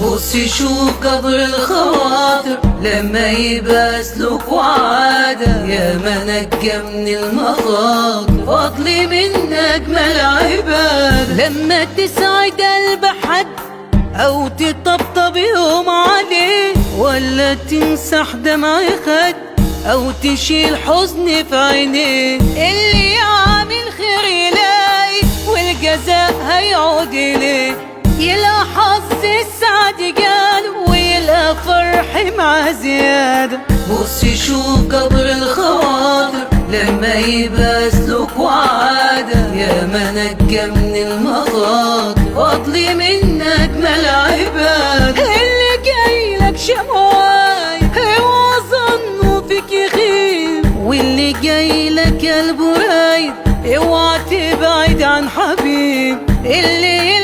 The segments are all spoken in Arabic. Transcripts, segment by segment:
بصي شوف قبر الخواطر لما يبقى سلوك وعادة، يا ما نجى من المخاطر فضلي من أجمل عبادة. لما تسعد قلب حد أو تطبطب يوم عليه، ولا تمسح دمع خد أو تشيل حزن في عينيه، اللي يعمل خير يلاقي والجزاء هيعود إليه، يلقى حظ السعد جال ويلقى فرح مع زيادة. بصي شوف قبر الخواطر لما يبقى سلوك وعادة، يا ما نجى من المخاطر فضلي من أجمل عبادة. اللي جايلك شمواي هو ظنه فيك يخيب، واللي جايلك قلبه رايد اوعى تبعد عن حبيب، اللي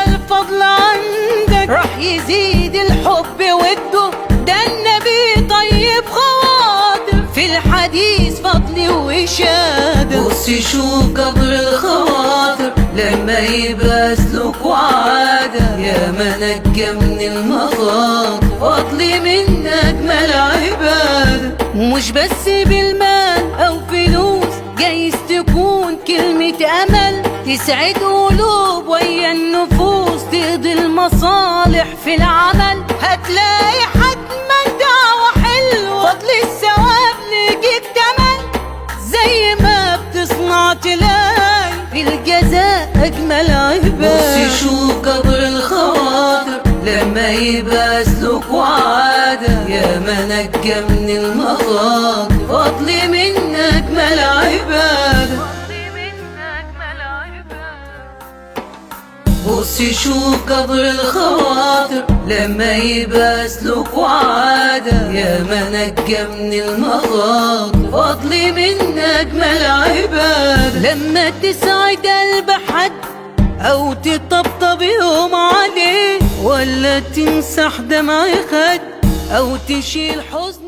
الفضل عندك راح يزيد الحب وده، ده النبي طيب خواطر في الحديث فضل وإشادة. بصي شوف قبر الخواطر لما يبقى سلوك وعادة، يا ما نجى من المخاطر فضلي من أجمل عبادة. مش بس بالمال أو فلوس، جايز تكون كلمة أمل تسعد قلوب ويا النفوس، تقضي المصالح في العمل، هتلاقي حتما دعوة حلوة فضل الثواب ليك اكتمل، زي ما بتصنع تلاقي في الجزاء أجمل عبادة. بصي شوف قبر الخواطر لما يبقى سلوك وعادة، يا ما نجى من المخاطر فضلي من أجمل عبادة. بصي شوف قبر الخواطر لما يبقى سلوك وعادة، يا ما نجى من المخاطر فضلي من أجمل عبادة. لما تسعد قلب حد أو تطبطب يوم عليه، ولا تمسح دمع خد أو تشيل حزن